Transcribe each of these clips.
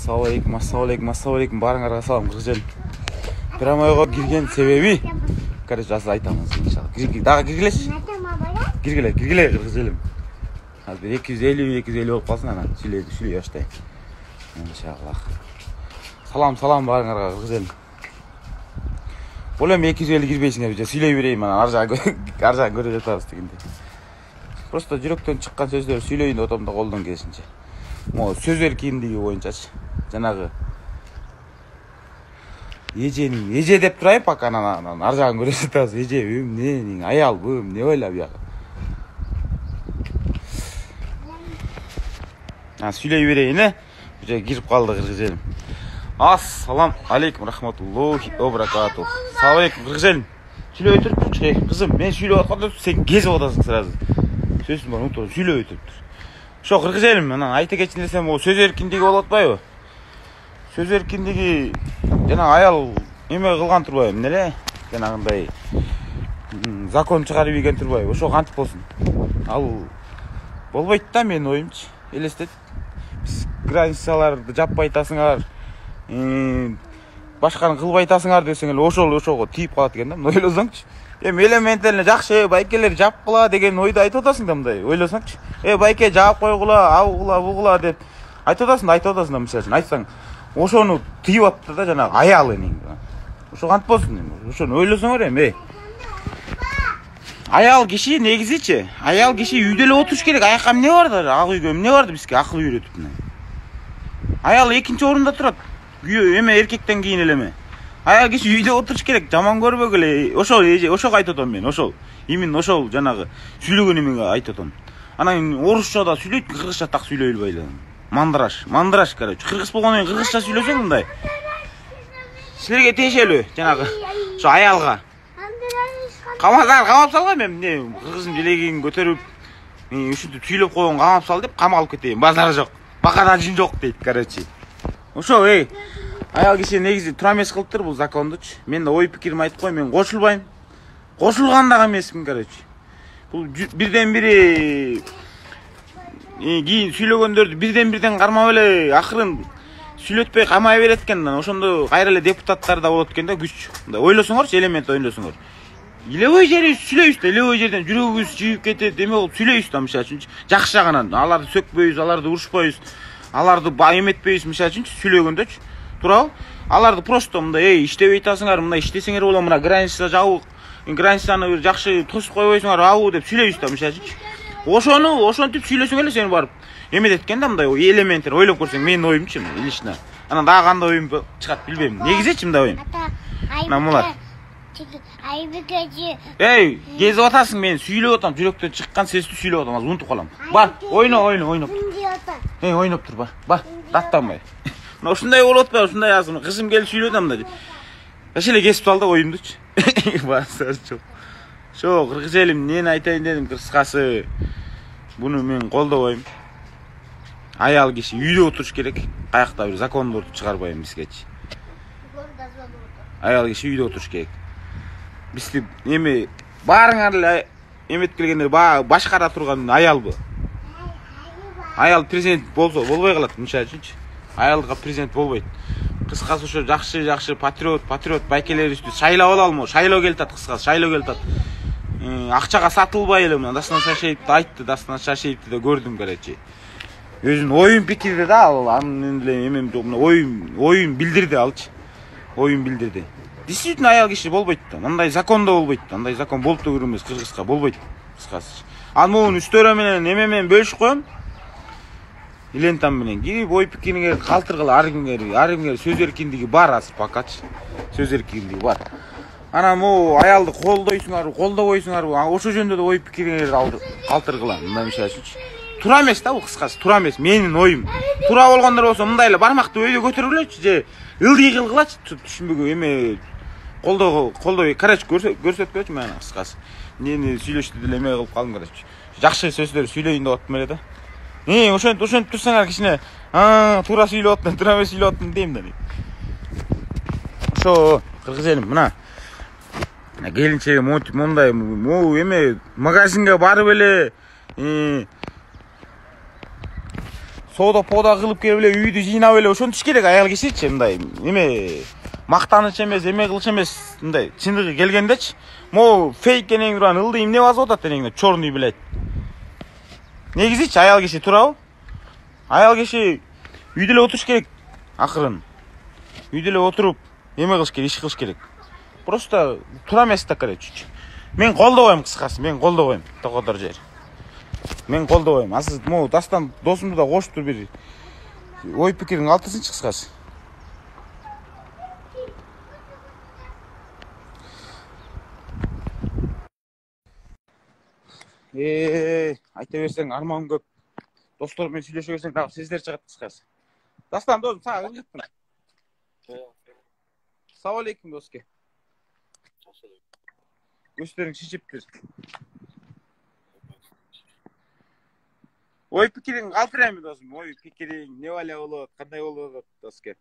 Ассалаумалейкум. Барыңарға салам, қырғыз елім. Пирамайға кірген себеби, короче, аз айтамыз иншалла. Дағы кіргілеш? Кіргіле, қырғыз елім. Азбір 250 болып қалсын, ана, сүйлей аштай. Иншалла. Салам барыңарға қырғыз елім. Олем 250 кірбейсіңер, сүйлей берейім, аржағын көре жатарыз дегенде. Просто жүректен шыққан сөздер сүйлейін отамда қолдан келсінше. Сөздер киімдегі ойыншашы. Жаңағы еже деп тұрайын, пока аржағын көре жатарыз. Еже, не, аял, не ойлап яғы. Сүйлей берейін, кіріп қалды қырғыз елім. Ассалам алейкум рахматуллахи ва баракатух. Салам алейкум қырғыз елім. Сүйлей өтіріп тұр, қызым, мен сүйлей отқанда сен кезіп отасың сразу. Сөзім бар, ұмытып, сүйлей өтіріп тұр. Шо, қырғыз елім, айта кетшін десем, сөз еркіндегі болып атпай. Сөз еркіндегі жаңағы аял неме қылған тұрбай, неле? Жаңағындай закон шығарып еген тұрбай, ошо қантып болсын. Ал болбайды да мен ойымчы, елестет. Біз границаларды жаппай айтасыңар, башқаны қылбай айтасыңар десеңер, ошоға тиіп қалады екен да, ойласаңчы. Элементтеріне жақшы, байкелер жап қыла деген ойды айтып отасың да мындай, ойласаңчы. Байке жап қойғыла, ауғыла, бұғыла деп айтып отасың да, мысал үшін айтсаң, ошоны тиіп атты да жаңағы аялы нең. Ошо қант болсын, ошоны ойласаңар Аял киши негізічі, аял киши үйделі отырыш керек, аяққа не барды, ақ үйге не барды бізге ақыл үйретіп. Аял екінші орында тұрады, еркектен кейін елеме. Аял киши үйде отырыш керек, жаман көрбегіле, ошоға айтып отам мен, именно ошол жанағы сүйлеген еменге айтып отам. Анан орысшада сүйлейді, қырғызша тақ сүйлей білбайды. Мандраш, короче. Қырғыз болғаннан қырғызша сүйлесең мындай. Сілерге тешелі, жанағы, шо аялға. Қамап салға мен, қырғызым желегейін көтеріп, үшінтіп сүйлеп қойын қамап сал деп, қамалып кетейін. Базары жоқ, бақада жын жоқ дейді, короче. Ошо, аял кеше негізі тұрамес қылып тұр бұл закондыч. Мен де ой пікірім айтып қой, мен қошылбайым. Қошылғандағы емеспін, короче. Бұл бірден-бірі кейін сүйлегендерді бірден қармап еле, ақырын сүйлетпей қамай береткен. Ошондо қайрылы депутаттар да болады екен да, күш. Ойлосыңаршы, элемент ойлосыңар. Илебой жері сүйлейсіз, илебой жерден жүрегіңіз жүйіп кетеді, деме ол сүйлейсіз, мысал үшін. Жақсы жағынан, аларды сөкпейіз, аларды ұрышпайыз, аларды байыметпейіз, мысал үшін, сүйлегенде туралы. Аларды просто мындай, іштеп айтасыңар, мындай іштесеңер бола, мына граница жауық, границаны бір жақсы тосып қойбайсыңар, ау деп сүйлейсіз, мысал үшін. Ошоны тип сүйлесең эле сен барып. Эмет эткен да мындай элементтер ойлоп көрсең, менин оюмчу, лично. Анан дагы кандай оюм чыгат билбейм. Негизичи мындай оюм. Намулар. Кезип атасың, мен сүйлөп атам, жүрөктөн чыккан сести сүйлөп атам, азыр унутуп калам. Бар, ойноп. Ойноп тур, бар, даттанбай. Мына ушундай болуп атпайбы, ушундай азыр кызым келип сүйлөп атам да. Эч эле кесип алды оюмдучу. Басар. Шо, кыргыз элим, нени айтайын дедим, кыскасы. Буну мен колдобойм. Аял киши үйдө отуруш керек. Каякта бир закондорду чыгарбайм бизгечи. Аял киши үйдө отуруш керек. Бизди эми баарыңар эле эмет келгенде башкара турган аялбы? Аял президент болсо болбой калат, мынча үчүнчү. Аялга президент болбойт. Кыскасы ошо жакшы патриот байкелерибизди шайлап алалмы? Шайлоо келатат, кыскасы шайлоо келатат. Акчага сатылбай эле мына Дастан Шашеевди айтты, Дастан Шашеевди да көрдүм, короче. Өзүнүн оюн пикирди да, ал анын эле эмем жок, оюн билдирди алчы. Оюн билдирди. Действительно аял киши болбойт да. Мындай закондо болбойт да. Мындай закон болуп да көрмөс, кыргызга болбойт. Кыскасы. Ал муну үстөрө менен эме менен бөлүшүп коем. Илентам менен кирип ой пикириңер калтыргыла, ар кимге сөз эркиндиги бар азыр покачы. Сөз эркиндиги бар. Ана могу аялды колдобойсуңарбы, ошо жөнүндө да ой пикириңер калтыргыла. Мындай мисалы үчүнчү. Тура эмес да, бул кыскасы, тура эмес. Менин оюм. Тура болгондор болсо мындай эле бармакты өйдө көтөргүлөчү же ылдый кылгылачы, түшүнбөгө эме колдой карач көрсөткөчү мына кыскасы. Нени сүйлөштү деле эме кылып калдым, короче. Жакшы сөздөр сүйлөйүн деп аттым эле да. Ошентип турсаңар кичине, туура сүйлөп аттым, туура эмес сүйлөп аттым дейм да. Ошо, кыргыз элим, мына келинчеге мондай эме магазинге барып эле Sooda кылып келип эле үйдү жыйнап эле ошентиш керек аял кишичи, мындай эме мактаныч эмес, эме кылыш эмес, мындай чындыгы келгендечи. Могу фейк энең турган ылдый эмне басып атат энеңде, чорный, блядь. Негизичи аял киши турабы? Аял киши үйдө эле отуруш керек акырын. Үйдө эле отуруп эме кылыш керек, иш кылыш керек. Просто тура эмес да, короче. Мен колдобойм, кыскасы, мен колдобойм. Токодор жер. Мен колдобойм. Азыр могу Дастан досумду да кошуптур бир ой пикириң алтысынчы, кыскасы. Айта берсең арманым көп. Достор менен сүйлөшө берсең дагы сездер чыгат, кыскасы. Дастан досум, сага ыргытмын. Салам алейкум, доске. Көзлөрүң шишиптир. Ой пикириң калтыра эми, досум. Ой пикириң не бале болот, кандай болот, доске?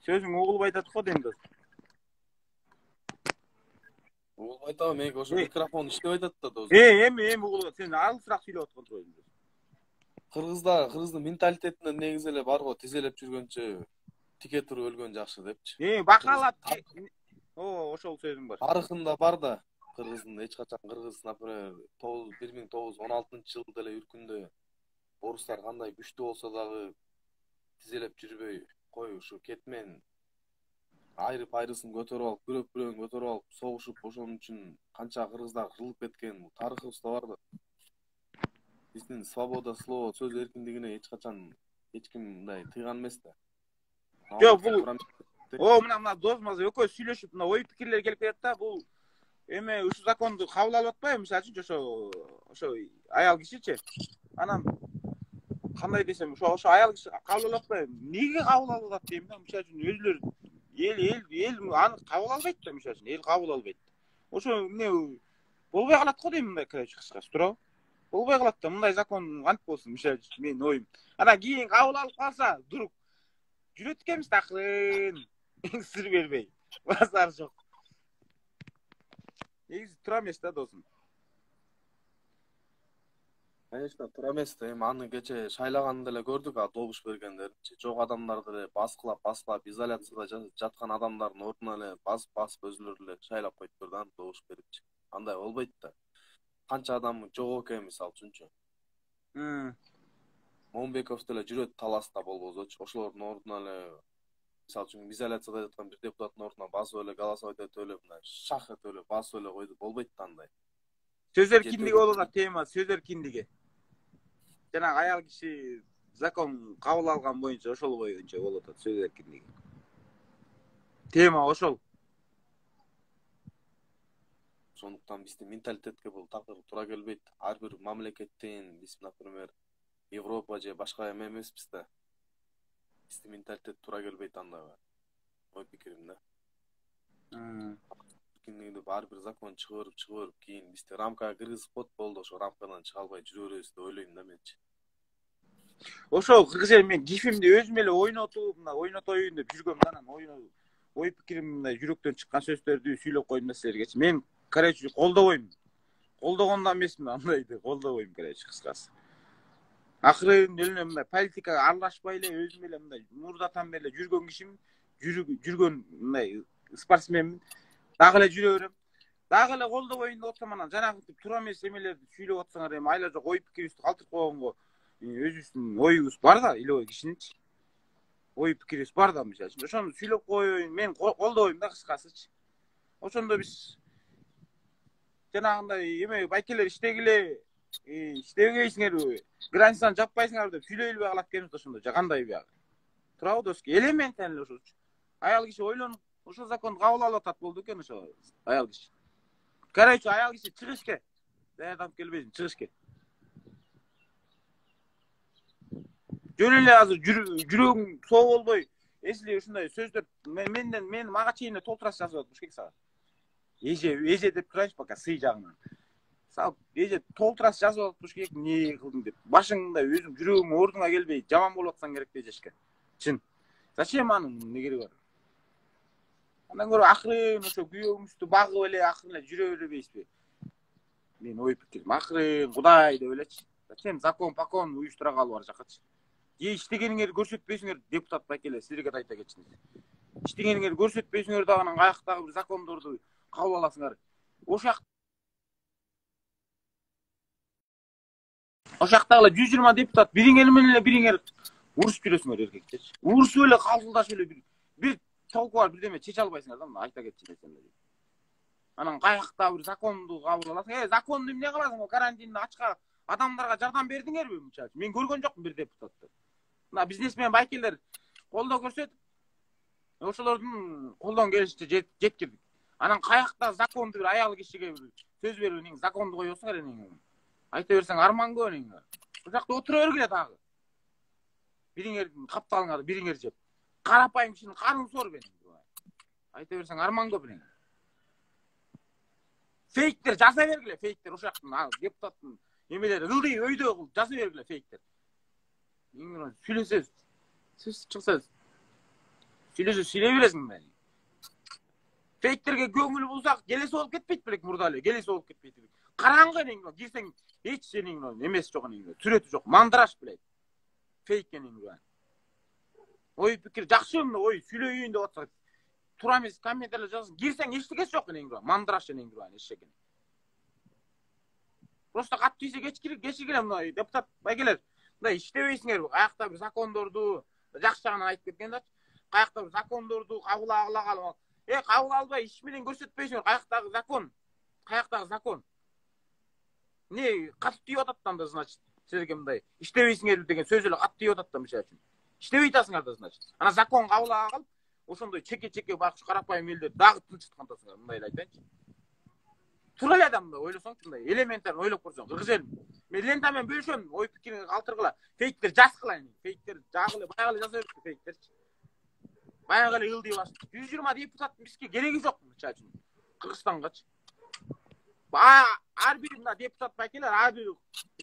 Сөзүң угулуп айтат го дейм, досум. Угулуп айтабы, меники ошо микрофон иштеп атат да, досум. Эми угулуп, сен алысыраак сүйлөп аткан турбайсың. Кыргыздын менталитетинде негизи эле бар го, тизелеп жүргөнчө тике туруп өлгөн жакшы депчи. Бакалап. Ошол сөзүң бар. Тарыхында бар да, кыргыздын эч качан например, 1916-жылы деле үркүндө орустар кандай күчтүү болсо дагы тизелеп жүрбөй, кой ушу кетмен айрысын көтөрүп алып, бирөөн көтөрүп алып, согушуп, ошон үчүн канча кыргыздар кырылып кеткен, тарыхыбызда бар да. Биздин свобода слова, сөз эркиндигине эч качан эч ким мындай тыйган эмес да. Жок, бул мына досумуз экөөбүз сүйлөшүп, мына ой пикирлер келип кетет да, бул эме ушу законду кабыл алып атпайбы? Мисалы үчүн ошо аял кишичи. Анан кандай десем, ошо аял киши кабыл алып атпайбы? Неге кабыл алып атат дейм да. Мисалы үчүн өзүлөрү эл аны кабыл албайт да, мисалы үчүн эл кабыл албайт. Ошо эмне болбой калат го дейм, мындай короче, кыскасы, туурабы? Болбой калат да, мындай закон кантип болсун, мисалы үчүн менин оюм. Анан кийин кабыл алып калса, дурук жүрөт экенбиз такырын, сыр бербей. Базар жок. Негизи тура эмес да, досум. Конечно, туура эмес да. Эми аны кече шайлаганды деле көрдүк, добуш бергендерчи. Жок адамдарды деле баскылап, изоляцияда жаткан адамдардын ордуна эле басып өзүлөрү эле шайлап коюптур да, добуш берипчи. Андай болбойт да. Канча адам жок экен, мисалы үчүнчү. Момбеков деле жүрөт таласта болбосочу. Ошолордун ордуна эле, мисалы үчүн, изоляцияда жаткан бир депутаттын ордуна басып эле голосовать этип эле, мындай шах этип эле басып эле койду. Болбойт да андай. Сөз эркиндиги болот да, тема сөз эркиндиги. Жанагы аял киши закон кабыл алган боюнча ошол боюнча болуп атат сөз эркиндиги. Тема ошол. Сондуктан биздин менталитетке бул такыр туура келбейт. Ар бир мамлекеттин, биз, например, Европа же башка эме эмеспиз да. Биздин менталитет туура келбейт андай. Ой пикирим да. Киндигинде ар бир закон чыгып, кийин бизди рамкага киргизип коет, болду, ошо рамкадан чыга албай жүрө беребиз деп ойлойм да менчи. Ошол кыргыз эл мен гифимди өзүм эле ойнотуп, мына ойнотоюн деп жүргөм да, анан ой пикирим мындай жүрөктөн чыккан сөздөрдү сүйлөп койдум да силерге. Мен, короче, колдобойм. Колдогондон эмесмин, андайды колдобойм, короче, кыскасы. Акырын эле мындай политикага аралашпай эле өзүм эле мындай мурдатан бери эле жүргөн кишимин, жүргөн мындай спортсменмин. Дагы эле жүрө берем. Дагы эле колдобойм деп атсам, анан жанагы туура эмес эмелерди сүйлөп атсаңар эми айла жок ой пикирибизди калтырып койгонго өзүбүздүн оюбуз бар да, илебой кишининчи. Ой пикирибиз бар да, мисалы үчүн. Ошону сүйлөп коюн, мен колдобойм да, кыскасычы. Ошондо биз жанагындай эме байкелер иштегиле, иштебейсиңерби, границаны жаппайсыңарбы деп сүйлөй элбей калат экенбиз ошондо. Жагандай биягы. Туурабы, доске? Элементен эле ошолчу. Аял киши ойлонуп, ошол законду кабыл алып атат болду экен ошо аял киши. Короче, аял киши чыгышке. Даярданып келбейсиң, чыгышке. Жөн эле азыр жүрөгүң соо болбой, эсли ушундай сөздөр мен мага чейин толтурас жазып атып керек сага. Эже деп турайынчы пока сый жагынан. Сал эже толтурас жазып атып керек, эмне кылдың деп. Башыңда өзүң жүрөгүң ордуңа келбей, жаман болуп атсаң керек дежешке. Чын. Зачем анын эмне кереги бар? Андан көрө акырын ошо күйөөңүздү багып эле акырын эле жүрө бербейсизби? Мен ой пикирим акырын Кудай деп элечи. Зачем закон покон уюштура калып ар жакачы. Же иштегениңерди көрсөтпөйсүңөр депутат байкелер силерге да айта кетчүмүн. Иштегениңерди көрсөтпөйсүңөр дагы анан каяктагы бир закондорду кабыл аласыңар. Ошактагы 120 депутат бириңер менен эле бириңер урушуп жүрөсүңөр эркекчи. Урушуп эле калкылдашып эле бир толку бар бирдеме чече албайсыңар да, мына айта кетчүмүн. Анан каякта бир законду кабыл аласың. Законду эмне кыласың? Карантинди ачка адамдарга жардам бердиңерби мынча? Мен көргөн жокмун бир депутатты. Мына бизнесмен байкелер колдоо көрсөтүп, ошолордун колдон келишинче жеткирдик. Анан каякта законду бир аял кишиге бир сөз берүүнүң законду коесуңар эне. Айта берсең арман көп эне. Бул жакта отура бергиле дагы. Бириңердин капталыңарды бириңер жеп. Карапайым кишинин карнын сор бен. Айта берсең арман көп эне. Фейктер жаза бергиле, фейктер ошактын депутаттын эмелери ылдый өйдө кылып жаза бергиле фейктер. Сүйлөсөз. Сиз чыксаңыз. Сүйлөй бересиң мен. Фейктерге көңүл булсак, келеси болуп кетпейт белек мурда эле, келеси болуп кетпейт. Караңгы эне, кирсең эч сенин эмеси жок эне, сүрөтү жок, мандраш белет. Фейк эне. Ой пикир жакшы эмне, ой сүйлөйүн деп атсак. Тура эмес комментарийлер жазсын. Кирсең эчтекеси жок эне, мандраш эне эшек эне. Просто катты ийсе кечигиле мына депутат байгелер. Мындай иштебейсиңерби? Каякта бир закондорду жакшы жагынан айтып кеткен да. Каякта бир закондорду кабыл алган. Кабыл албай иш менен көрсөтпөйсүңөр. Каяктагы закон? Каяктагы закон? Не катып тийип атат да, значит, силерге мындай иштебейсиңерби деген сөз эле катып тийип атат да мисалы үчүн. Иштебей атасыңар да, значит. Ана закон кабыл алып, ошондой чеке бакчы карапайым элдер дагы тынчыткантасыңар, мындай эле айтайынчы. Тура эле да мындай ойлосоңчу, мындай элементарный ойлоп көрсөң, кыргыз эл. Мен лентамен бөлүшөм, ой пикириңди калтыргыла. Фейктер жазгыла эми. Фейктер жагылы, баягы эле жаза берчү фейктерчи. Баягы эле ылдый баш. 120 депутаттын бизге кереги жок мынча үчүн. Кыргызстангачы. Ар бир мына депутат байкелер, ар бир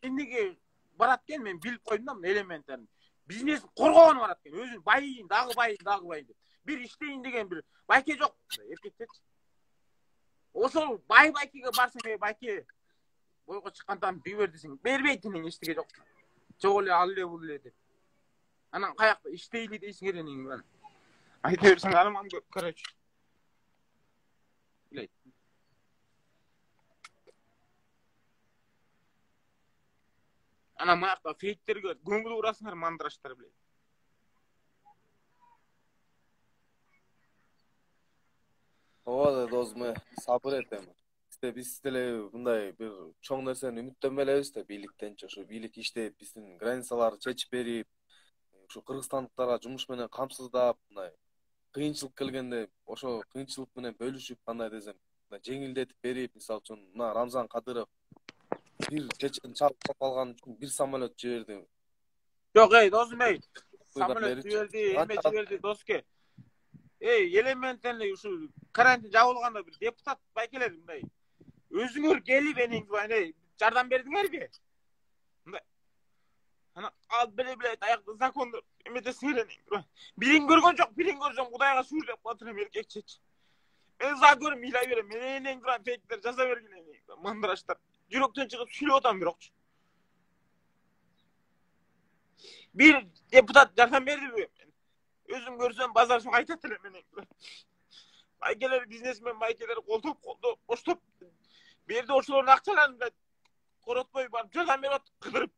эмнеге барат экен мен билип койдум да, мына элементарный. Бизнесин коргогону барат экен. Өзүн байыйын, дагы байыйын деп. Бир иштейин деген бир байке жок. Эркекчи. Ошол байкеге барсаң, байке бойго чыккандан бер десең, бербейт эне эчтеке жок. Жок эле ал эле бул эле деп. Анан каякта иштейли дейсиңер эне. Айта берсең арман көп, короче. Билет. Ана маякта фейктерге көңүл бурасыңар, мандраштар билет. Ооба досум, сабыр этем. Биз деле мындай бир чоң нерсени үмүттөнбөйбүз да бийликтенчи. Ошо бийлик иштеп, биздин границаларды чечип берип, ушу кыргызстандыктарга жумуш менен камсыздап, мындай кыйынчылык келгенде ошо кыйынчылык менен бөлүшүп, кандай десем, жеңилдетип берип, мисалы үчүн мына Рамзан Кадыров бир чечен чалып алган үчүн бир самолет жиберди. Жок, досум, самолет жиберди, эме жиберди доске. Элементарный ушу карантин жабылганда бир депутат байкелер мындай өзүңөр келип эне жардам бердиңерби? Мындай. Ана ал беле аякта закондор эметесиңер эне. Бирин көргөн жок, бирин көрсөм Кудайга шүгүр деп атырам эркекчи. Мен за көрүм ыйлай берем. Мен энен туран фейктер жаза бергиле эне. Мандраштар. Жүрөктөн чыгып сүйлөп атам бирокчу. Бир депутат жардам бердиби? Өзүм көрсөм базарчы айтат элем менен. Байкелер бизнесмен байкелер колдоп оштоп берди ошолордун акчаларын коротпой барып жардам берип атып кыдырып.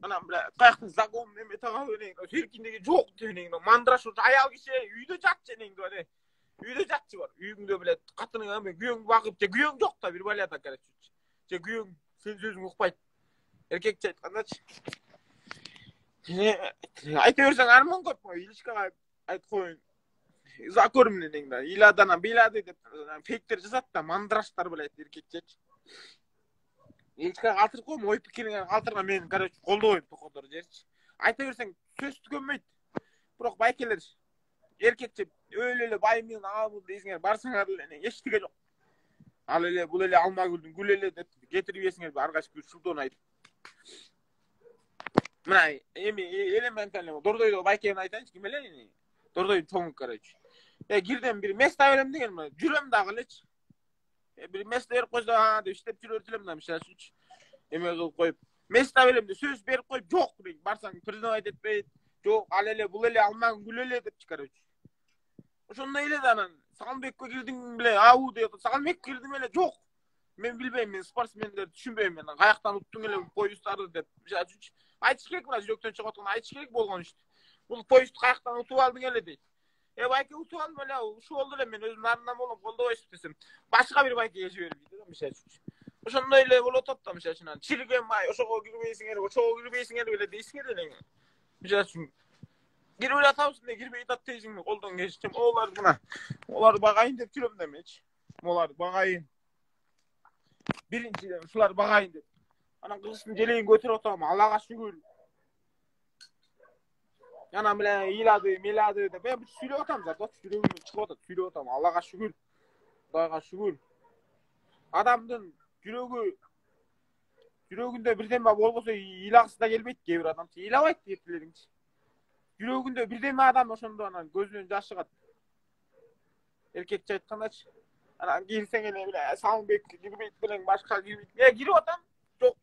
Анан каякта закон эме тагып эне эркиндиги жок деп мандраш аял киши үйдө жатчы эне. Үйдө жатчы бар. Үйүңдө билет катының эме күйөөң багып, же күйөөң жок да бир балада короче. Же күйөөң сен сөзүң укпайт. Эркекче айткандачы. Айта берсең арман көп, илишкага айтып коюн. За көрүм эне. Иладана билады деп фейктер жазат да, мандраштар билет эркекчечи. Илишкага калтырып коем, ой пикириңе калтырган мен короче колдойм токодор жерчи. Айта берсең сөз түгөнбөйт. Бирок байкелер эркекче өлө эле бай менен абыл дейсиңер, барсаңар эле эчтеке жок. Ал эле бул эле алма гүлдүн гүлү эле деп кетирип ийесиңер ар кайсы бир шултон айтып. Мына эми элементарный дордойдо байкени айтайынчы, ким эле? Дордойдун чоңу короче. Girdim bir mesle verem degen mi? Jürem dagı hiç. Bir mesle verip koysa ha de işlep jürötülem da mesela hiç. Emek kılıp koyup mesle verem de söz berip koyup jok deyip barsaң priznавать etpeyt. Jok alele bulele almagın gülele dep çıkarıyor. Oşonda ele da anan Salmbek'e girdim bile avu diyor. Salmbek girdim ele jok. Men bilbeyim men sportsmenler düşünbeyim men. Kayaktan uttun ele poyuzları dep. Aytış kerek bula jüröktөн çıkıp atkan aytış kerek bolgon işte. Bul poyuz kayaktan utup aldın ele deyt. Bayke utup aldım ele şu oldu ele men özüm narından bolum kolda koyup desem. Başka bir bayke geçip verip dedi mesela. Oşonda ele bol otapta mesela şunan. Çirgen bay oşogo girmeysin ele, oşogo girmeysin ele öyle deysin ele. Mesela girip öyle atabısın da girip etat teyzin mi koldan geçtim. Olar buna. Olar bagayın dep жүрөм demeç. Olar bagayın. Birinciden şular bagayın dep. Ana kızın jeleğin götürüp otam. Allah'a şükür. Yana bile iladı da ben söylüyor otam zaten. Yüreğim çıkıyor söylüyor otam. Allah'a şükür. Allah'a şükür. Adamdın yüreğinde birden bak olmasa ilaqısı da gelmeydi ki bir adam. İlabaydı diyetlerin. Yüreğinde birden bir adam oşonda anan gözünün jaşı çıkat. Erkekçe aytkan aç. Ana girsen ele bile Salmbek girmeyt bilen başka girmeyt. Girip otam. Yok.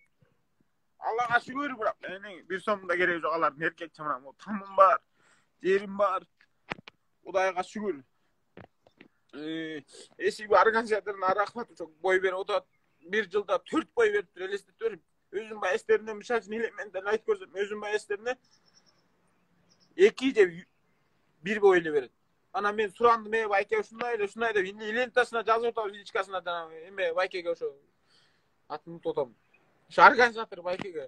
Allah'a şükür bırak. Bir sonunda gereği yok alarım. Erkekçe bana. Tamam var. Yerim var. Udayga şükür. Eski bir organizatörün rahmatı çok boy ver. O da bir yılda 4 boy verip elestiriyorum. Özüm bayeslerine misal için elementen ait görsem. Özüm bayeslerine 2 de bir boylu verin. Ana ben surandım bayke şundaydı. İlen tasına жазып отам физичкасына да эме байкеге ошо атын унутуп атам. Ошо организатор байкеге.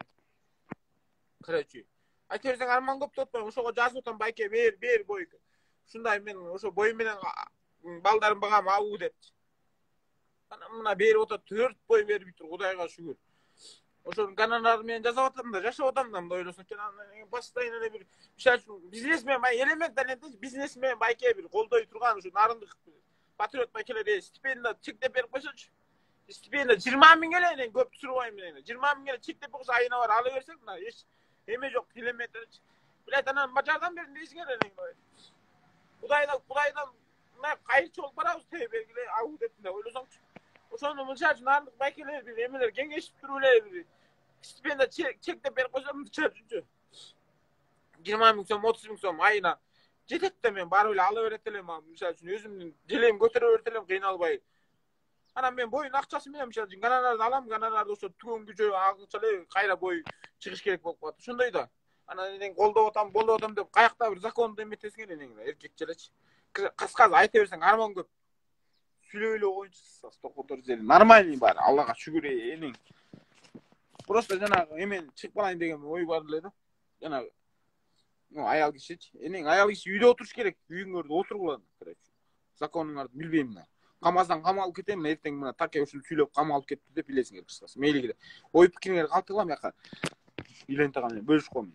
Короче. Айтып берсең арман көп тотпойм. Ошого жазып отам байке бер бойку. Шундай мен ошо бой менен балдарым багам абуу деп. Ana мына берип отат 4 бой берип тур. Кудайга шүгүр. Ошонун каналдары менен жасап атам да, жашап атам да, ойлосоң постоянно эле бир бизнесмен бай элементарный бизнесмен байке бир колдой турган ушу нарындык патриот байкелер стипендия чектеп берип койсочу. Стипендия 20 000 эле көп сурбайм мен. 20 000 эле чектеп койсо айына бар ала берсек мына эч эме жок километр. Билет анан бажардан берин дейсиң эле. Кудайдан мына кайчы болуп барабыз тебергиле агуу деп ойлосоңчу. Ошону мынча нарындык байкелер бир эмелер кеңешип туруп эле бир стипендия чектеп берип койсом мынча 20 000 сом 30 000 сом айына жетет да мен барып эле ала берет элем мисалы үчүн өзүмдүн желем көтөрө берет элем кыйналбай. Анан мен боюн акчасы менен мисалы үчүн гонорарды алам, гонорарды ошо түгөнгүчө агыча эле кайра бой чыгыш керек болуп калат. Ошондой да. Анан эне колдоп атам деп каякта бир законду эметесиң эле эркекче элечи. Кыскасы айта берсең арман көп. Сүйлөп эле коюнчу стокотор зели. Нормальный бар. Аллага шүгүр энең. Просто жанагы эмен чыгып калайын деген ой бар эле да. Жанагы аял кишичи. Энең аял киши үйдө отуруш керек. Үйүңөрдө отургула. Законуңарды билбейм мен. Камаздан камалып кетем, эртең мына таке ушул сүйлөп камалып кетти деп билесиңер кыскасы. Мейли ой пикириңер калтыргыла мыяка. Илентеген бөлүшүп койм.